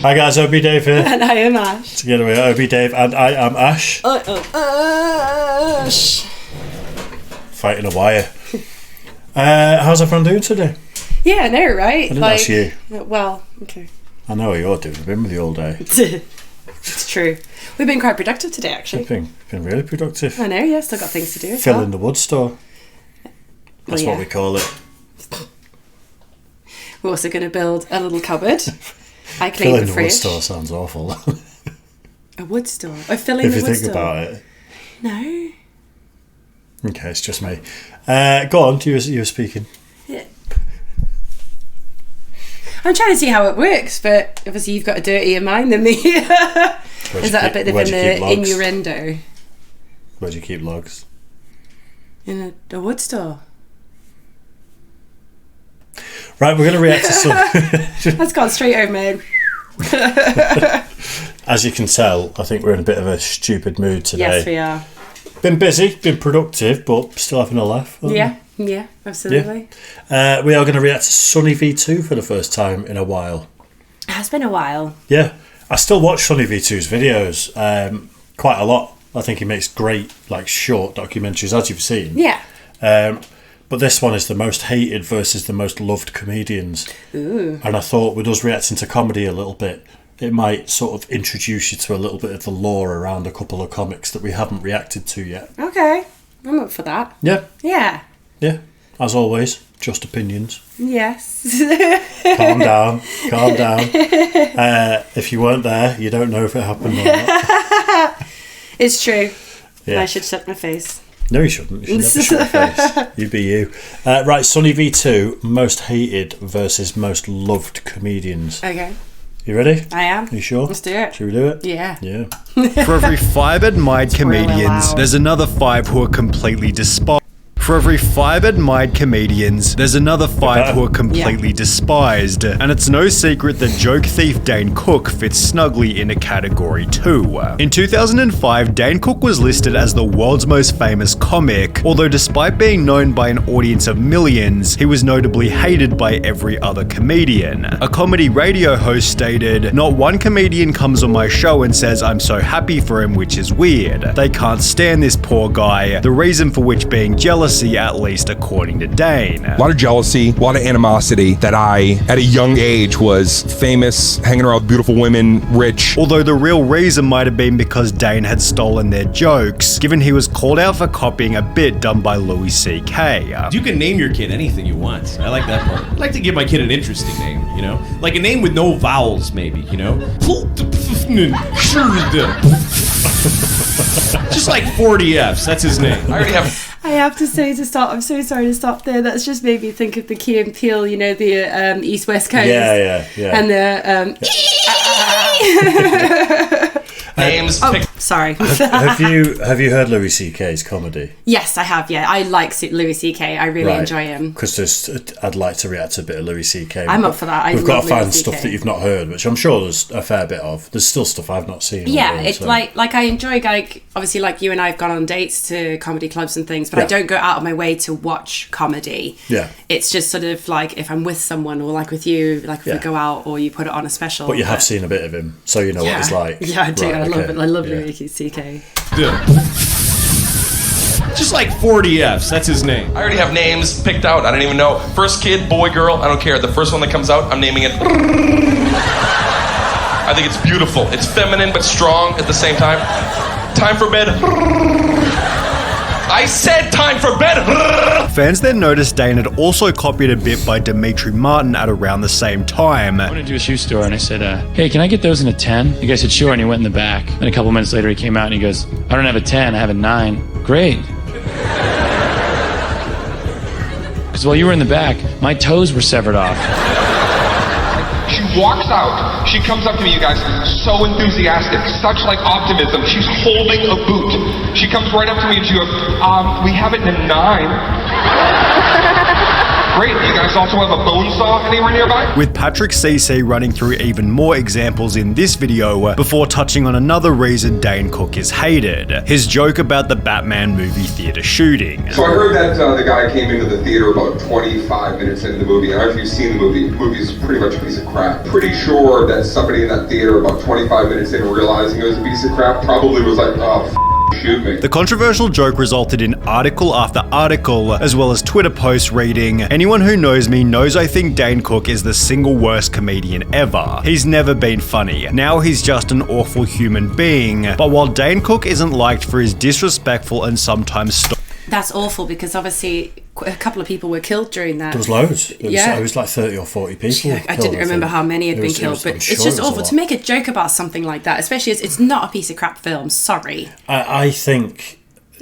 Hi guys, Obi Dave here. And I am Ash. Together we are Obi Dave and I am Ash. Ash. Fighting a wire. How's everyone doing today? Yeah, I know, right? I didn't ask you. Well, okay. I know what you're doing. I've been with you all day. It's true. We've been quite productive today, actually. Been really productive. I know, yeah. Still got things to do as Filling the wood store. That's Well, yeah. what we call it. We're also going to build a little cupboard. I cleaned Filling the the fridge. wood store sounds awful. A wood store? Oh, filling if the you wood think store. about it. No. Okay, it's just me. Go on, you were speaking. Yeah. I'm trying to see how it works, but obviously you've got a dirtier mind than me. Is that a bit of an innuendo? Where do you keep logs? In a wood store. Right, we're going to react to some... That's gone straight over my head. As you can tell, I think we're in a bit of a stupid mood today. Yes, we are. Been busy, been productive, but still having a laugh. Yeah, absolutely. Yeah. We are going to react to Sunny V2 for the first time in a while. It has been a while. Yeah, I still watch Sunny V2's videos quite a lot. I think he makes great, short documentaries, as you've seen. Yeah. But this one is the most hated versus the most loved comedians. Ooh. And I thought with us reacting to comedy a little bit, it might sort of introduce you to a little bit of the lore around a couple of comics that we haven't reacted to yet. Okay. I'm up for that. Yeah. Yeah. Yeah. As always, just opinions. Yes. Calm down. If you weren't there, you don't know if it happened or not. It's true. Yeah. I should shut my face. No, you shouldn't. You should never shut your face. You be you. Right, Sunny V2, most hated versus most loved comedians. Okay. You ready? I am. You sure? Let's do it. Should we do it? Yeah. Yeah. For every 5 admired comedians, loud. there's another 5 who are completely despised. For every 5 admired comedians, there's another 5 who are completely despised. And it's no secret that joke thief Dane Cook fits snugly into category 2. In 2005, Dane Cook was listed as the world's most famous comic, although despite being known by an audience of millions, he was notably hated by every other comedian. A comedy radio host stated, "Not one comedian comes on my show and says I'm so happy for him, which is weird. They can't stand this poor guy, the reason for which being jealousy, at least according to Dane." A lot of jealousy, a lot of animosity that I, at a young age, was famous, hanging around with beautiful women, rich. Although the real reason might have been because Dane had stolen their jokes, given he was called out for copying a bit done by Louis C.K. You can name your kid anything you want. I like that part. I like to give my kid an interesting name, you know? Like a name with no vowels, maybe, you know? Just like 40 F's, that's his name. I have to say to stop, I'm so sorry to stop there. That's just made me think of the Key and Peele, you know, the East West Coast. Yeah. And the Names. Sorry. Have you heard Louis C.K.'s comedy? Yes, I have. Yeah, I like Louis C.K. I really enjoy him. Because I'd like to react to a bit of Louis C.K. I'm up for that. We've got to find Louis stuff CK. that you've not heard, which I'm sure there's a fair bit of. There's still stuff I've not seen. Yeah, it's like I enjoy, obviously, like you and I have gone on dates to comedy clubs and things, but I don't go out of my way to watch comedy. Yeah. It's just sort of like if I'm with someone or like with you, like if we go out or you put it on a special. But you have seen a bit of him, so you know what he's like. Yeah, I do. Right, I love okay. it. I love Louis C.K. Just like 40 F's, that's his name. I already have names picked out. I don't even know. First kid, boy, girl, I don't care. The first one that comes out, I'm naming it. I think it's beautiful. It's feminine but strong at the same time. Time for bed. I said time for bed. Fans then noticed Dane had also copied a bit by Dimitri Martin at around the same time. I went into a shoe store and I said, hey, can I get those in a 10? The guy said, sure, and he went in the back. And a couple minutes later he came out and he goes, I don't have a 10, I have a 9. Great. Because while you were in the back, my toes were severed off. She walks out. She comes up to me, you guys, so enthusiastic, such like optimism. She's holding a boot. She comes right up to me and she goes, we have it in a 9. Great. You guys also have a bone saw anywhere nearby? With Patrick CC running through even more examples in this video before touching on another reason Dane Cook is hated, his joke about the Batman movie theater shooting. So I heard that the guy came into the theater about 25 minutes into the movie. I don't know if you've seen the movie. The movie's pretty much a piece of crap. Pretty sure that somebody in that theater about 25 minutes in realizing it was a piece of crap probably was like, oh, shoot me. The controversial joke resulted in article after article, as well as Twitter posts reading, "Anyone who knows me knows I think Dane Cook is the single worst comedian ever. He's never been funny. Now he's just an awful human being." But while Dane Cook isn't liked for his disrespectful and sometimes That's awful because obviously a couple of people were killed during that. There was loads. It Yeah. was like 30 or 40 people. Yeah, I didn't remember how many had been killed, but it's just awful to make a joke about something like that, especially as it's not a piece of crap film. Sorry. I think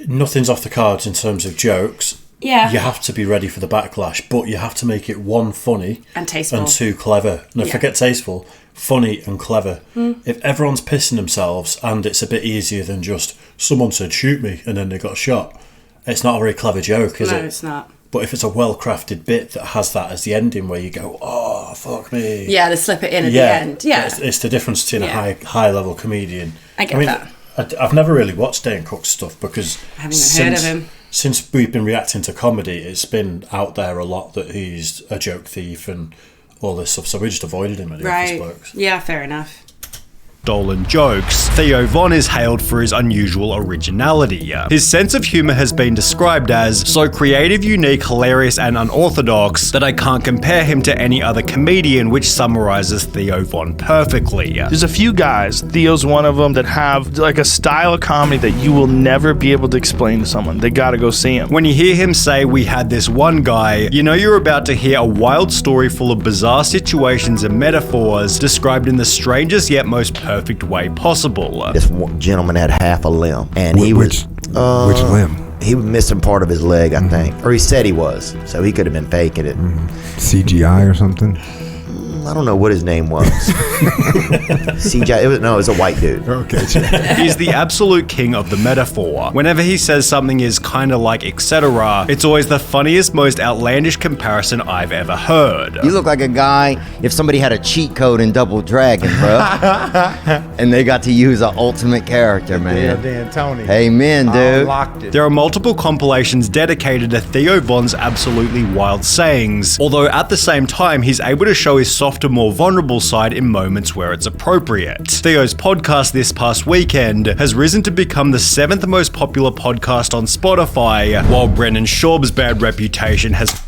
nothing's off the cards in terms of jokes. Yeah. You have to be ready for the backlash, but you have to make it one, funny And tasteful. and two, clever. No, Yeah. forget tasteful. Funny and clever. If everyone's pissing themselves and it's a bit easier than just someone said shoot me and then they got shot, it's not a very clever joke, is it? No, it's not. But if it's a well-crafted bit that has that as the ending where you go, oh, fuck me. Yeah, they slip it in at the end. Yeah. It's the difference between a high-level comedian. I get that. I've never really watched Dane Cook's stuff because I haven't even heard of him. Since we've been reacting to comedy, it's been out there a lot that he's a joke thief and all this stuff, so we just avoided him at the Office Right. Blokes. Yeah, fair enough. stolen jokes, Theo Von is hailed for his unusual originality. His sense of humor has been described as so creative, unique, hilarious, and unorthodox that I can't compare him to any other comedian, which summarizes Theo Von perfectly. There's a few guys, Theo's one of them, that have like a style of comedy that you will never be able to explain to someone. They gotta go see him. When you hear him say, "We had this one guy," you know you're about to hear a wild story full of bizarre situations and metaphors described in the strangest yet most perfect way possible. This gentleman had half a limb, and which limb? He was missing part of his leg, I think, or he said he was, so he could have been faking it. CGI or something? I don't know what his name was. CJ, it was a white dude. Okay. He's the absolute king of the metaphor. Whenever he says something is kinda like etc., it's always the funniest, most outlandish comparison I've ever heard. You look like a guy if somebody had a cheat code in Double Dragon, bro. And they got to use an ultimate character, man. Dan Tony. Amen, dude. Unlocked it. There are multiple compilations dedicated to Theo Von's absolutely wild sayings, although at the same time he's able to show his softer, more vulnerable side in moments where it's appropriate. Theo's podcast this past weekend has risen to become the 7th most popular podcast on Spotify, while Brennan Schaub's bad reputation has...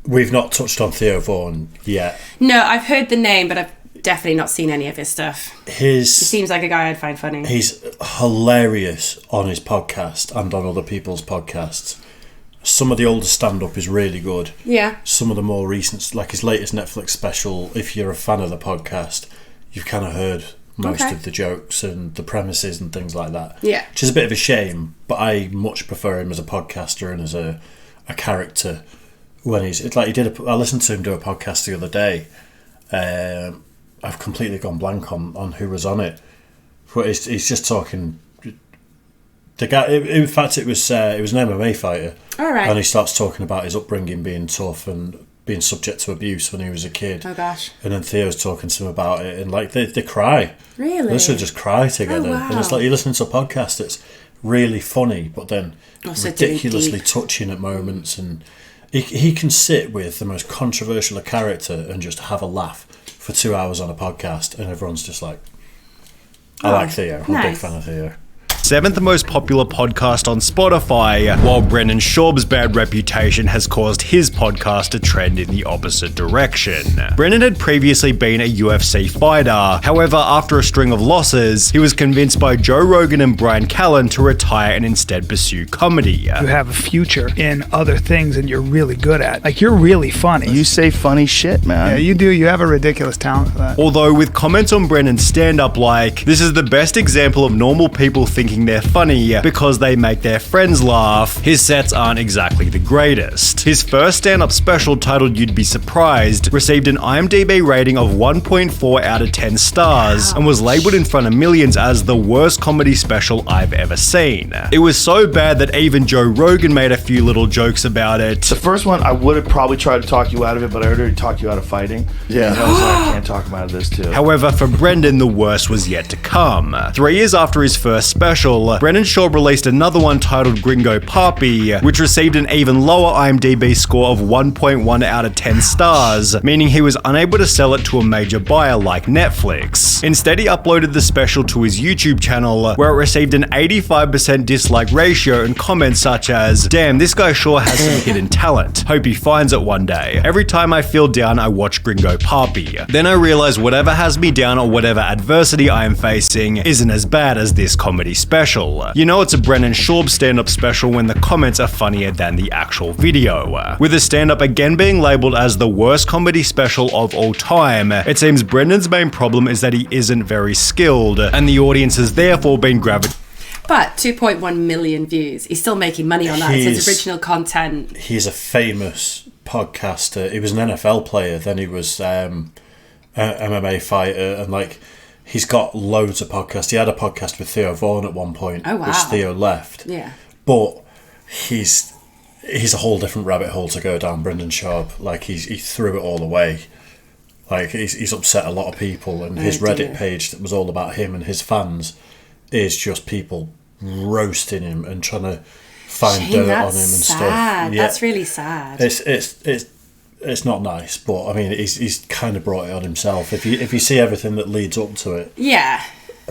We've not touched on Theo Von yet. No, I've heard the name, but I've definitely not seen any of his stuff. He seems like a guy I'd find funny. He's hilarious on his podcast and on other people's podcasts. Some of the older stand-up is really good. Yeah. Some of the more recent, like his latest Netflix special, if you're a fan of the podcast, you've kind of heard most of the jokes and the premises and things like that. Yeah. Which is a bit of a shame, but I much prefer him as a podcaster and as a character. When it's like I listened to him do a podcast the other day. I've completely gone blank on who was on it. But he's just talking... The guy, in fact, it was an MMA fighter. All right. And he starts talking about his upbringing being tough and being subject to abuse when he was a kid. Oh gosh. And then Theo's talking to him about it, and like they cry. Really? They should just cry together. Oh, wow. And it's like you're listening to a podcast that's really funny, but then Also ridiculously deep. touching at moments. And he can sit with the most controversial character and just have a laugh for 2 hours on a podcast, and everyone's just like, I like Theo. I'm a big fan of Theo. 7th most popular podcast on Spotify, while Brennan Schaub's bad reputation has caused his podcast to trend in the opposite direction. Brennan had previously been a UFC fighter. However, after a string of losses, he was convinced by Joe Rogan and Brian Callen to retire and instead pursue comedy. You have a future in other things and you're really good at. Like, you're really funny. You say funny shit, man. Yeah, you do. You have a ridiculous talent for that. Although with comments on Brennan's stand-up like, "This is the best example of normal people thinking thinking they're funny because they make their friends laugh, his sets aren't exactly the greatest. His first stand-up special, titled You'd Be Surprised, received an IMDb rating of 1.4 out of 10 stars and was labeled in front of millions as the worst comedy special I've ever seen. It was so bad that even Joe Rogan made a few little jokes about it. The first one, I would have probably tried to talk you out of it, but I already talked you out of fighting. Yeah. And I was like, I can't talk him out of this too. However, for Brendan, the worst was yet to come. 3 years after his first special, Brendan Schaub released another one titled Gringo Papi, which received an even lower IMDb score of 1.1 out of 10 stars, meaning he was unable to sell it to a major buyer like Netflix. Instead, he uploaded the special to his YouTube channel, where it received an 85% dislike ratio and comments such as, "Damn, this guy sure has some hidden talent. Hope he finds it one day. Every time I feel down, I watch Gringo Papi. Then I realize whatever has me down or whatever adversity I am facing isn't as bad as this comedy special. You know it's a Brendan Schaub stand-up special when the comments are funnier than the actual video." With the stand-up again being labeled as the worst comedy special of all time, it seems Brendan's main problem is that he isn't very skilled, and the audience has therefore been gravitating. But 2.1 million views. He's still making money on that. It's his original content. He's a famous podcaster. He was an NFL player, then he was an MMA fighter, and like he's got loads of podcasts. He had a podcast with Theo Vaughn at one point, which Theo left. Yeah. But he's a whole different rabbit hole to go down, Brendan Schaub. Like he threw it all away. Like he's upset a lot of people, and his Reddit page that was all about him and his fans is just people roasting him and trying to find dirt on him and stuff. Yeah, that's really sad. It's not nice, but I mean he's kind of brought it on himself. If you see everything that leads up to it, yeah.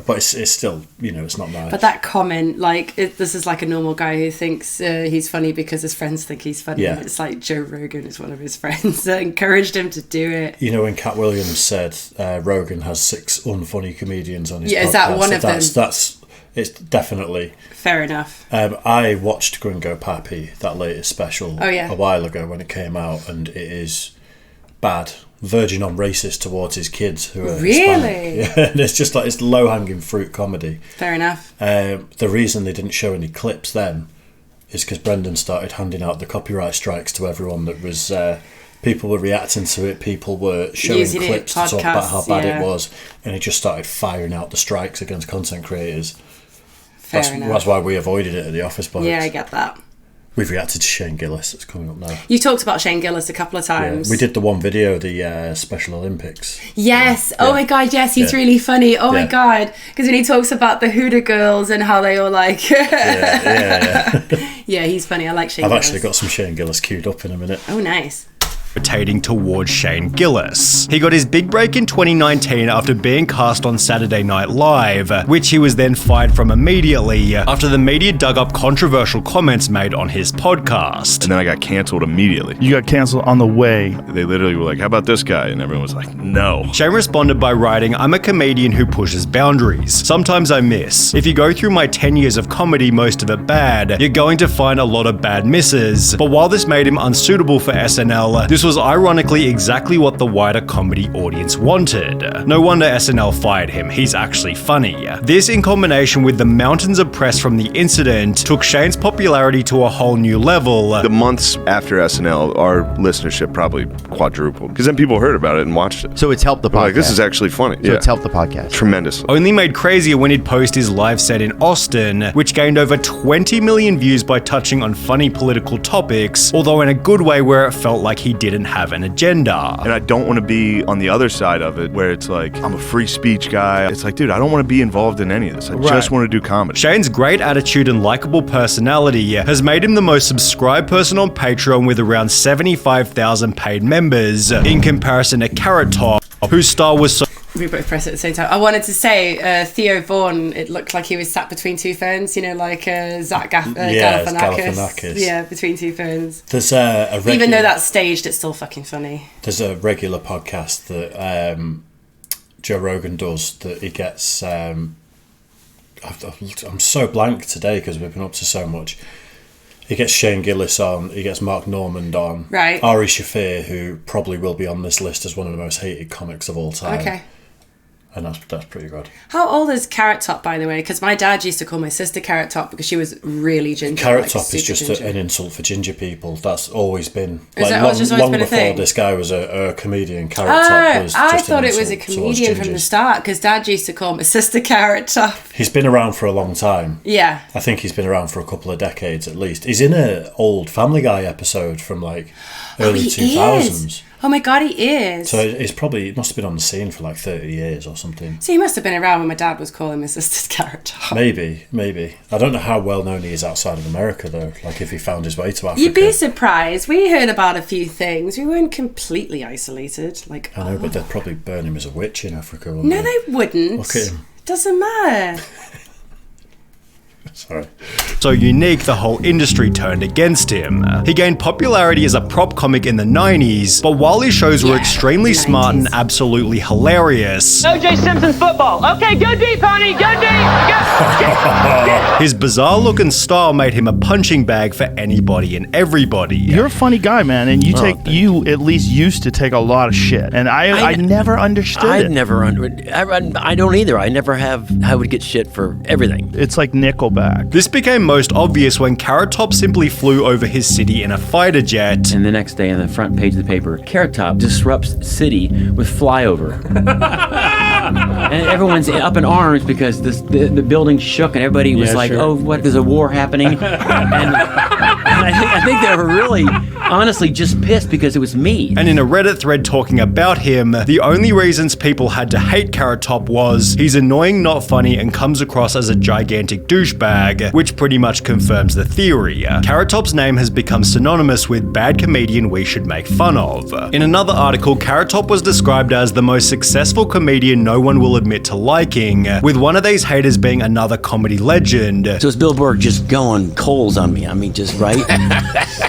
But it's still, it's not nice. But that comment, like, this is like a normal guy who thinks he's funny because his friends think he's funny. Yeah. It's like Joe Rogan is one of his friends that encouraged him to do it. You know, when Cat Williams said Rogan has 6 unfunny comedians on his podcast. Is that one of them? It's definitely... Fair enough. I watched Gringo Papi, that latest special, a while ago when it came out, and it is bad. Verging on racist towards his kids who are really? Hispanic. Yeah, and it's just like, it's low-hanging fruit comedy. Fair enough. The reason they didn't show any clips then is because Brendan started handing out the copyright strikes to everyone that was... people were reacting to it, people were showing Using clips to talk about how bad it was, and he just started firing out the strikes against content creators. Fair enough. That's why we avoided it at the Office Boys. Yeah, I get that. We've reacted to Shane Gillis, that's coming up now. You talked about Shane Gillis a couple of times. Yeah, we did the one video, the Special Olympics. Yes. Yeah. Oh my God, yes, he's really funny. Oh my God. Because when he talks about the Huda girls and how they all like... yeah. Yeah, he's funny. I like Shane Gillis. I've actually got some Shane Gillis queued up in a minute. Oh, nice. Gravitating towards Shane Gillis. He got his big break in 2019 after being cast on Saturday Night Live, which he was then fired from immediately after the media dug up controversial comments made on his podcast. And then I got canceled immediately. You got canceled on the way. They literally were like, how about this guy? And everyone was like, no. Shane responded by writing, "I'm a comedian who pushes boundaries. Sometimes I miss. If you go through my 10 years of comedy, most of it bad, you're going to find a lot of bad misses. But while this made him unsuitable for SNL, this was ironically exactly what the wider comedy audience wanted. No wonder SNL fired him, he's actually funny." This, in combination with the mountains of press from the incident, took Shane's popularity to a whole new level. The months after SNL, our listenership probably quadrupled, because then people heard about it and watched it. So it's helped the podcast. Like, this is actually funny. So it's helped the podcast. Tremendous. Only made crazier when he'd post his live set in Austin, which gained over 20 million views by touching on funny political topics, although in a good way where it felt like he didn't have an agenda. And I don't want to be on the other side of it where it's like, I'm a free speech guy. It's like, dude, I don't want to be involved in any of this. I just want to do comedy. Shane's great attitude and likable personality has made him the most subscribed person on Patreon with around 75,000 paid members, in comparison to Carrot Top, whose style was so... We both press at the same time. I wanted to say Theo Vaughn, it looked like he was sat between two ferns, like Zach Galifianakis. Yeah, between two ferns. There's even though that's staged, it's still fucking funny. There's a regular podcast that Joe Rogan does that he gets... I'm so blank today because we've been up to so much. He gets Shane Gillis on, he gets Mark Normand on. Right. Ari Shaffir, who probably will be on this list as one of the most hated comics of all time. Okay. and that's pretty good. How old is Carrot Top, by the way? Because my dad used to call my sister Carrot Top because she was really ginger. Carrot Top is just an insult for ginger people. That's always been long been a before thing? This guy was a comedian. Carrot Top was just I thought it was a towards comedian from the start because Dad used to call my sister Carrot Top. He's been around for a long time. Yeah. I think he's been around for a couple of decades at least. He's in an old Family Guy episode from like early 2000s. Oh my God, he is. So he must have been on the scene for like 30 years or something. So he must have been around when my dad was calling my sister's Carrot Top. Maybe. I don't know how well known he is outside of America though, like if he found his way to Africa. You'd be surprised. We heard about a few things. We weren't completely isolated. I know, but they'd probably burn him as a witch in Africa, wouldn't No, they wouldn't. Look at him. Doesn't matter. Sorry. So unique, the whole industry turned against him. He gained popularity as a prop comic in the 90s, but while his shows were extremely smart and absolutely hilarious, O.J. Simpson's football. Okay, go deep, honey, go deep. his bizarre look and style made him a punching bag for anybody and everybody. You're a funny guy, man, and you at least used to take a lot of shit, and I never understood it. I don't either. I would get shit for everything. It's like Nickelback. This became most obvious when Carrot Top simply flew over his city in a fighter jet. And the next day on the front page of the paper, Carrot Top disrupts city with flyover. And everyone's up in arms because the building shook and everybody was oh, what, there's a war happening? and I think they were really, honestly, just pissed because it was me. And in a Reddit thread talking about him, the only reasons people had to hate Carrot Top was he's annoying, not funny, and comes across as a gigantic douchebag, which pretty much confirms the theory. Carrot Top's name has become synonymous with bad comedian we should make fun of. In another article, Carrot Top was described as the most successful comedian no one will admit to liking, with one of these haters being another comedy legend. So is Bill Burr just going coals on me? I mean, just right?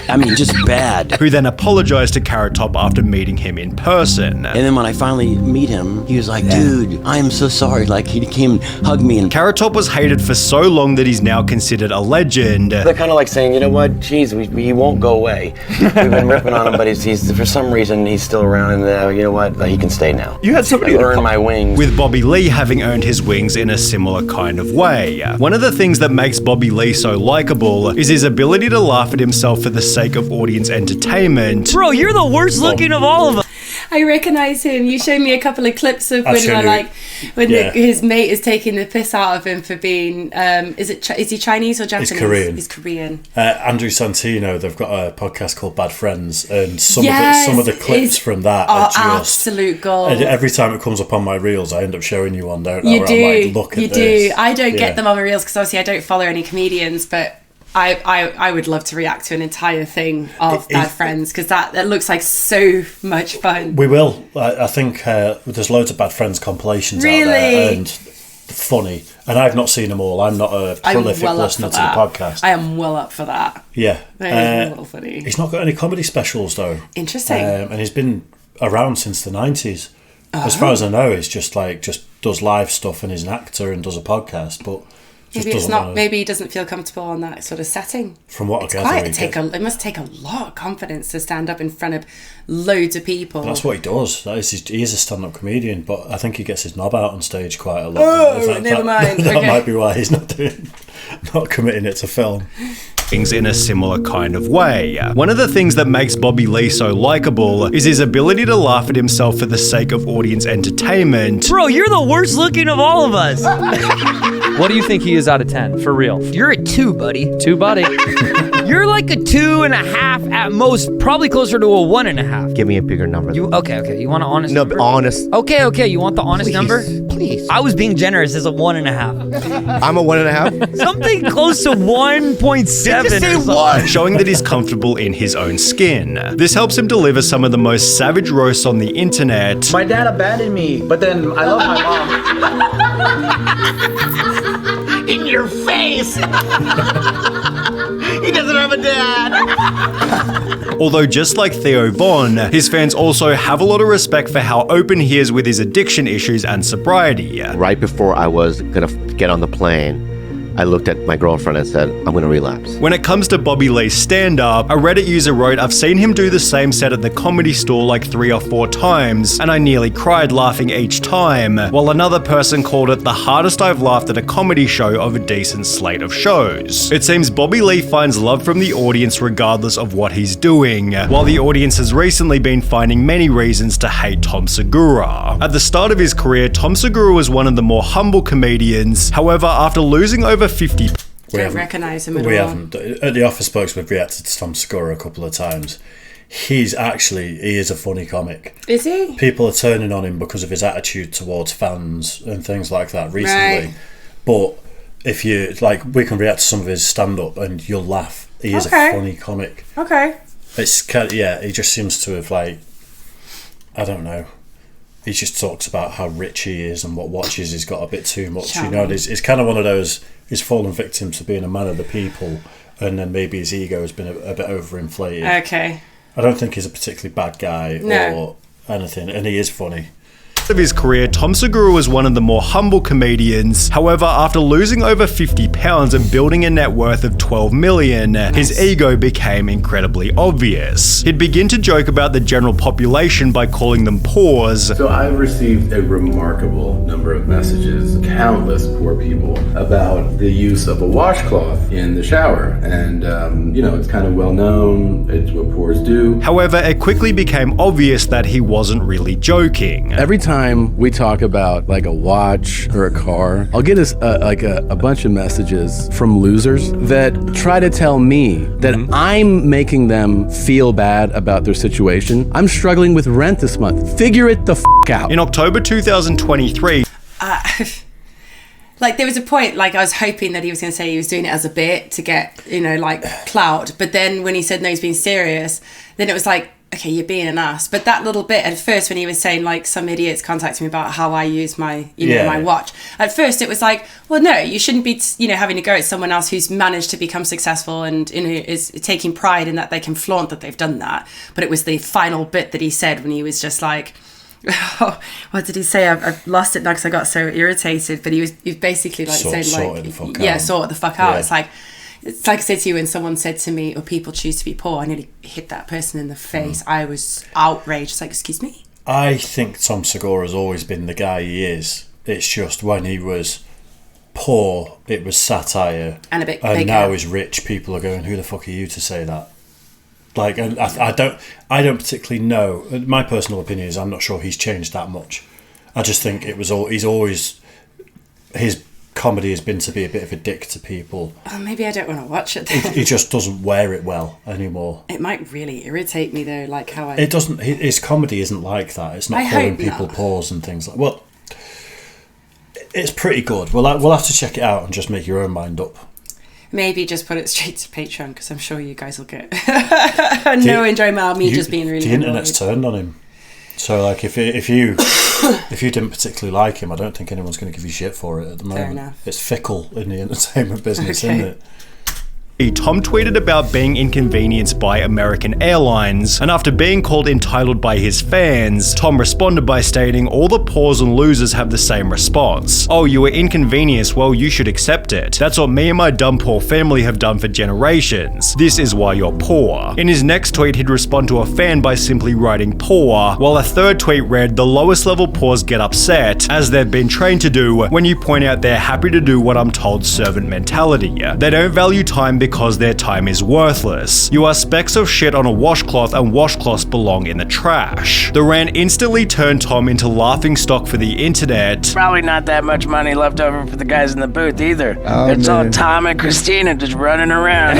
I mean, just bad. Who then apologized to Carrot Top after meeting him in person. And then when I finally meet him, he was like, dude, I am so sorry. Like, he came and hugged me. And Carrot Top was hated for so long that he's now considered a legend. They're kind of like saying, you know what, geez, he won't go away. We've been ripping on him, but he's for some reason, he's still around, and you know what, he can stay now. You had somebody earn my wings. With Bobby Lee having earned his wings in a similar kind of way. One of the things that makes Bobby Lee so likable is his ability to laugh at himself for the sake of audience entertainment. Bro, you're the worst looking of all of us. I recognise him. You showed me a couple of clips of when his mate is taking the piss out of him for being is he Chinese or Japanese? He's Korean. Andrew Santino, they've got a podcast called Bad Friends, and some of the clips from that are just absolute gold. Every time it comes up on my reels, I end up showing you one, don't I? You do. I'm like, look at this. I don't get them on my reels because obviously I don't follow any comedians, but I would love to react to an entire thing of Bad Friends because that looks like so much fun. We will. I think there's loads of Bad Friends compilations out there and funny. And I've not seen them all. I'm not a prolific listener to the podcast. I am well up for that. Yeah. That is a little funny. He's not got any comedy specials though. Interesting. And he's been around since the 90s. As far as I know, he's just does live stuff and is an actor and does a podcast, but maybe he doesn't feel comfortable on that sort of setting. From what I gather, it must take a lot of confidence to stand up in front of loads of people. But that's what he does. He is a stand-up comedian, but I think he gets his knob out on stage quite a lot. Oh, never mind. That might be why he's not committing it to film. In a similar kind of way. One of the things that makes Bobby Lee so likable is his ability to laugh at himself for the sake of audience entertainment. Bro, you're the worst looking of all of us. What do you think he is out of 10, for real? You're a 2, buddy. 2, buddy. You're like a 2.5 at most, probably closer to a 1.5. Give me a bigger number. Okay. You want an honest number? No, honest. Okay. You want the honest number? Please. I was being generous as a 1.5. I'm a 1.5? Something close to 1.7. Just say one. Showing that he's comfortable in his own skin. This helps him deliver some of the most savage roasts on the internet. My dad abandoned me, but then I love my mom. In your face! He doesn't have a dad! Although just like Theo Von, his fans also have a lot of respect for how open he is with his addiction issues and sobriety. Right before I was gonna get on the plane, I looked at my girlfriend and said, I'm going to relapse. When it comes to Bobby Lee's stand-up, a Reddit user wrote, I've seen him do the same set at the Comedy Store like 3 or 4 times, and I nearly cried laughing each time, while another person called it the hardest I've laughed at a comedy show of a decent slate of shows. It seems Bobby Lee finds love from the audience regardless of what he's doing, while the audience has recently been finding many reasons to hate Tom Segura. At the start of his career, Tom Segura was one of the more humble comedians. However, after losing over 50... Don't recognise him at all. We haven't. At the Office Blokes, we've reacted to Tom Segura a couple of times. He is a funny comic. Is he? People are turning on him because of his attitude towards fans and things like that recently. Right. But if you, we can react to some of his stand-up and you'll laugh. He is a funny comic. Okay. It's kind of, he just seems to have, I don't know. He just talks about how rich he is and what watches he's got a bit too much. You know, it's kind of one of those, he's fallen victim to being a man of the people, and then maybe his ego has been a bit overinflated. Okay. I don't think he's a particularly bad guy or anything, and he is funny. Of his career, Tom Segura was one of the more humble comedians. However, after losing over 50 pounds and building a net worth of 12 million, his ego became incredibly obvious. He'd begin to joke about the general population by calling them poors. So I've received a remarkable number of messages, countless poor people, about the use of a washcloth in the shower. And, it's kind of well known, it's what poors do. However, it quickly became obvious that he wasn't really joking. Every time we talk about like a watch or a car, I'll get a bunch of messages from losers that try to tell me that I'm making them feel bad about their situation. I'm struggling with rent this month. Figure it the out. In October 2023, there was a point, I was hoping that he was going to say he was doing it as a bit to get, clout. But then when he said no, he's being serious, then it was like, okay, you're being an ass. But that little bit at first when he was saying some idiots contacted me about how I use my my watch, at first it was like, well, no, you shouldn't be having to go at someone else who's managed to become successful and is taking pride in that they can flaunt that they've done that. But it was the final bit that he said when he was just like, oh, what did he say? I've lost it now because I got so irritated. But he was basically saying sort it the fuck out. It's like I said to you when someone said to me, people choose to be poor. I nearly hit that person in the face. I was outraged. It's like, excuse me? I think Tom Segura's always been the guy he is. It's just when he was poor, it was satire. And a bit bigger. And now he's rich, people are going, who the fuck are you to say that? And I don't particularly know. My personal opinion is I'm not sure he's changed that much. I just think he's always, his comedy has been to be a bit of a dick to people. Oh, maybe I don't want to watch it then. He just doesn't wear it well anymore. It might really irritate me though, how I... It doesn't, his comedy isn't like that. It's not calling people pause and things like... Well, it's pretty good. We'll have to check it out and just make your own mind up. Maybe just put it straight to Patreon because I'm sure you guys will get no enjoyment out of me just being really The internet's turned on him. So if you didn't particularly like him, I don't think anyone's going to give you shit for it at the moment. Fair enough. It's fickle in the entertainment business, isn't it? Tom tweeted about being inconvenienced by American Airlines, and after being called entitled by his fans, Tom responded by stating all the poors and losers have the same response. Oh, you were inconvenienced, well you should accept it. That's what me and my dumb poor family have done for generations. This is why you're poor. In his next tweet, he'd respond to a fan by simply writing poor, while a third tweet read, the lowest level poors get upset, as they've been trained to do when you point out they're happy to do what I'm told servant mentality. They don't value time because their time is worthless. You are specks of shit on a washcloth and washcloths belong in the trash. The rant instantly turned Tom into laughingstock for the internet. Probably not that much money left over for the guys in the booth either. Oh, it's all man. Tom and Christina just running around,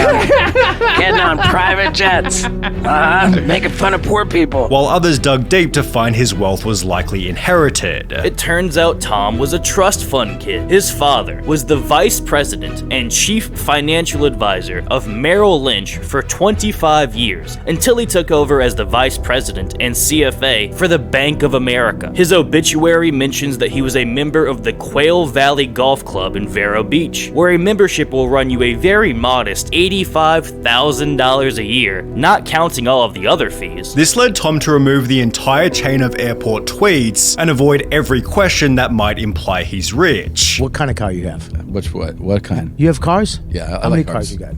getting on private jets, making fun of poor people. While others dug deep to find his wealth was likely inherited. It turns out Tom was a trust fund kid. His father was the vice president and chief financial advisor advisor of Merrill Lynch for 25 years until he took over as the vice president and CFA for the Bank of America. His obituary mentions that he was a member of the Quail Valley Golf Club in Vero Beach, where a membership will run you a very modest $85,000 a year, not counting all of the other fees. This led Tom to remove the entire chain of airport tweets and avoid every question that might imply he's rich. What kind of car you have? What kind? You have cars? Yeah, I How many like cars you got?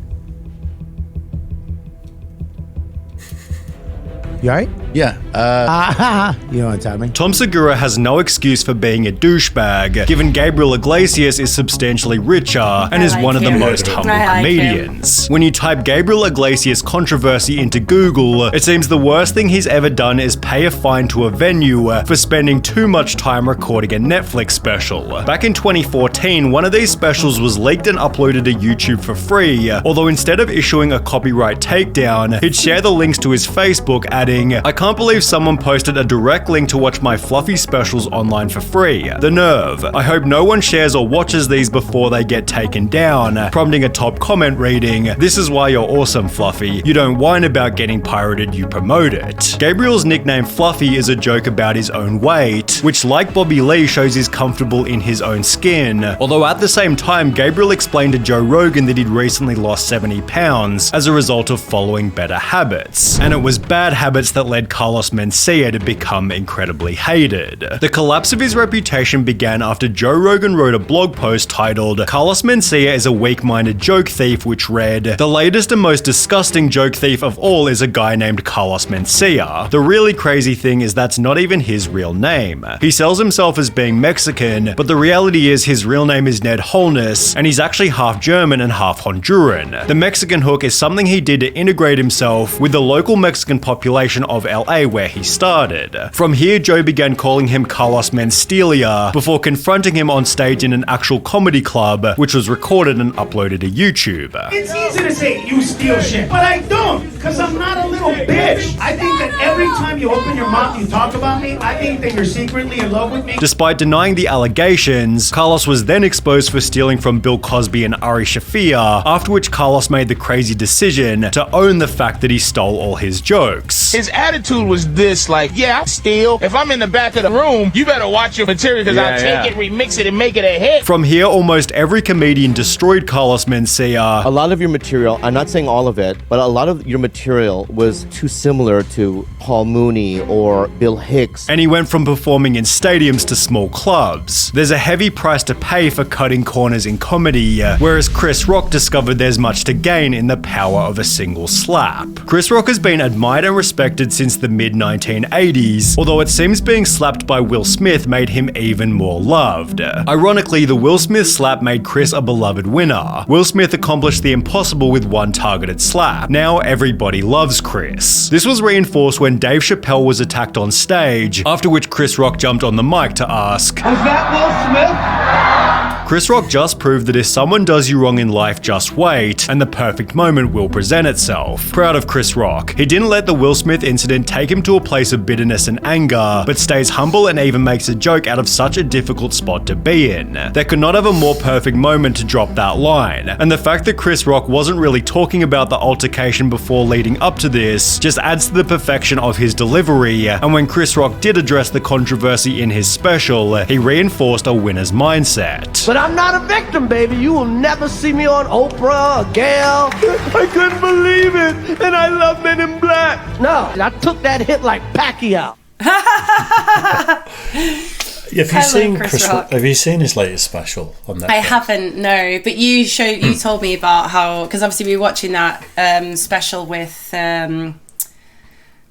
You alright? Yeah. You know what I'm talking. Tom Segura has no excuse for being a douchebag, given Gabriel Iglesias is substantially richer and is one of the most humble comedians. When you type Gabriel Iglesias controversy into Google, it seems the worst thing he's ever done is pay a fine to a venue for spending too much time recording a Netflix special. Back in 2014, one of these specials was leaked and uploaded to YouTube for free, although instead of issuing a copyright takedown, he'd share the links to his Facebook, adding, "I can't believe someone posted a direct link to watch my Fluffy specials online for free. The nerve. I hope no one shares or watches these before they get taken down," prompting a top comment reading, "This is why you're awesome, Fluffy. You don't whine about getting pirated, you promote it." Gabriel's nickname Fluffy is a joke about his own weight, which like Bobby Lee shows he's comfortable in his own skin, although at the same time Gabriel explained to Joe Rogan that he'd recently lost 70 pounds as a result of following better habits, and it was bad habits that led Carlos Mencia to become incredibly hated. The collapse of his reputation began after Joe Rogan wrote a blog post titled "Carlos Mencia is a weak-minded joke thief," which read, "The latest and most disgusting joke thief of all is a guy named Carlos Mencia. The really crazy thing is that's not even his real name. He sells himself as being Mexican, but the reality is his real name is Ned Holness, and he's actually half German and half Honduran. The Mexican hook is something he did to integrate himself with the local Mexican population of LA where he started. From here, Joe began calling him Carlos Menstelia before confronting him on stage in an actual comedy club, which was recorded and uploaded to YouTube. It's easy to say you steal shit, but I don't, because I'm not a little bitch. I think that every time you open your mouth, you talk about me, I think that you're secretly in love with me. Despite denying the allegations, Carlos was then exposed for stealing from Bill Cosby and Ari Shaffir, after which Carlos made the crazy decision to own the fact that he stole all his jokes. His attitude was this, like, yeah, I steal. If I'm in the back of the room, you better watch your material, because I'll take it, remix it, and make it a hit. From here, almost every comedian destroyed Carlos Mencia. A lot of your material, I'm not saying all of it, but a lot of your material was too similar to Paul Mooney or Bill Hicks. And he went from performing in stadiums to small clubs. There's a heavy price to pay for cutting corners in comedy, whereas Chris Rock discovered there's much to gain in the power of a single slap. Chris Rock has been admired and respected since the mid-1980s, although it seems being slapped by Will Smith made him even more loved. Ironically, the Will Smith slap made Chris a beloved winner. Will Smith accomplished the impossible with one targeted slap. Now everybody loves Chris. This was reinforced when Dave Chappelle was attacked on stage, after which Chris Rock jumped on the mic to ask, Was that Will Smith? Chris Rock just proved that if someone does you wrong in life, just wait, and the perfect moment will present itself. Proud of Chris Rock. He didn't let the Will Smith incident take him to a place of bitterness and anger, but stays humble and even makes a joke out of such a difficult spot to be in. There could not have a more perfect moment to drop that line, and the fact that Chris Rock wasn't really talking about the altercation before leading up to this just adds to the perfection of his delivery, and when Chris Rock did address the controversy in his special, he reinforced a winner's mindset. But I'm not a victim, baby. You will never see me on Oprah or Gail. I couldn't believe it. And I love Men in Black. No, I took that hit like Pacquiao. Have you seen his latest special on Netflix? I haven't, no. But you told me about how, because obviously we were watching that special with, oh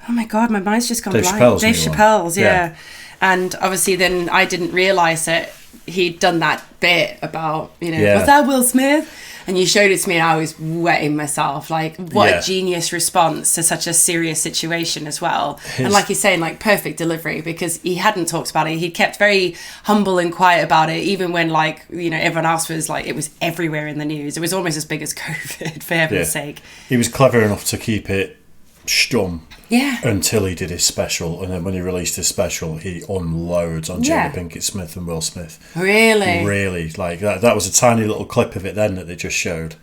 my God, my mind's just gone blank. Dave Chappelle's, yeah. And obviously then I didn't realise it. He'd done that bit about, was that Will Smith? And you showed it to me and I was wetting myself. Like, what a genius response to such a serious situation as well. And like you're saying, like, perfect delivery, because he hadn't talked about it. He kept very humble and quiet about it, even when, like, everyone else was like, it was everywhere in the news. It was almost as big as COVID, for heaven's sake. He was clever enough to keep it stum. Yeah. Until he did his special, and then when he released his special, he unloads on Jada Pinkett Smith and Will Smith. Really? Really, like that was a tiny little clip of it then that they just showed,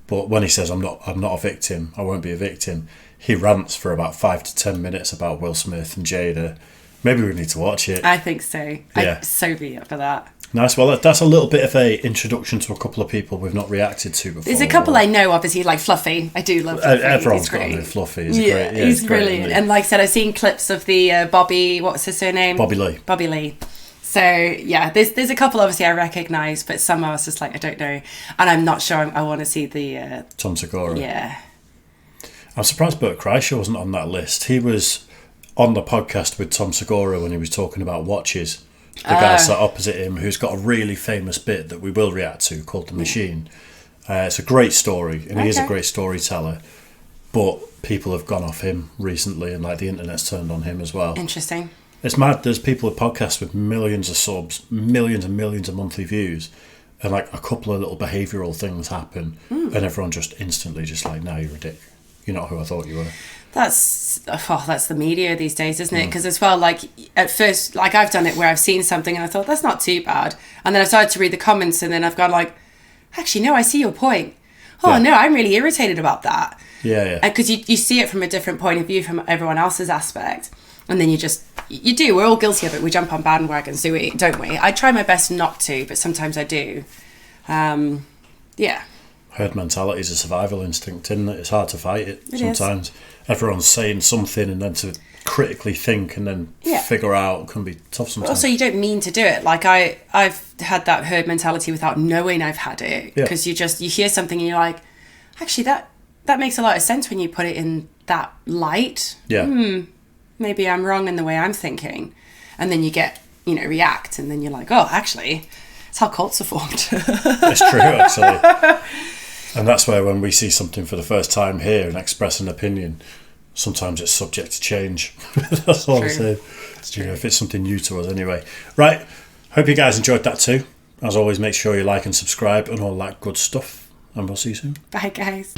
But when he says, I'm not a victim, I won't be a victim, he rants for about 5 to 10 minutes about Will Smith and Jada. Maybe we need to watch it. I think so. Yeah. I'd so be up for that. Nice. Well, that's a little bit of a introduction to a couple of people we've not reacted to before. There's a couple I know, obviously, like Fluffy. I do love Fluffy. Everyone's got to know Fluffy. He's brilliant. And like I said, I've seen clips of the Bobby, what's his surname? Bobby Lee. Bobby Lee. So, yeah, there's a couple obviously I recognise, but some I was just like, I don't know. And I'm not sure I want to see the... Tom Segura. Yeah. I'm surprised Bert Kreischer wasn't on that list. He was on the podcast with Tom Segura when he was talking about watches. The guy sat opposite him who's got a really famous bit that we will react to called The Machine. It's a great story, and he is a great storyteller. But people have gone off him recently, and like the internet's turned on him as well. Interesting. It's mad. There's people with podcasts with millions of subs, millions and millions of monthly views, and like a couple of little behavioural things happen, and everyone just instantly just like, no, you're a dick. You're not who I thought you were. That's the media these days, isn't it? Because as well, like at first, like I've done it where I've seen something and I thought that's not too bad, and then I've started to read the comments and then I've gone like, actually no, I see your point. Oh no, I'm really irritated about that. Yeah. Because you see it from a different point of view from everyone else's aspect, and then you do. We're all guilty of it. We jump on bandwagons, don't we? I try my best not to, but sometimes I do. Yeah. Herd mentality is a survival instinct, isn't it? It's hard to fight it sometimes. Everyone's saying something, and then to critically think and then figure out can be tough sometimes. Also, you don't mean to do it. Like I've had that herd mentality without knowing I've had it, because you hear something and you're like, actually that makes a lot of sense when you put it in that light. Yeah. Maybe I'm wrong in the way I'm thinking, and then you get react, and then you're like, oh, actually, it's how cults are formed. It's true, actually. And that's where when we see something for the first time here and express an opinion, sometimes it's subject to change. That's all I'm saying. If it's something new to us anyway. Right, hope you guys enjoyed that too. As always, make sure you like and subscribe and all that good stuff. And we'll see you soon. Bye, guys.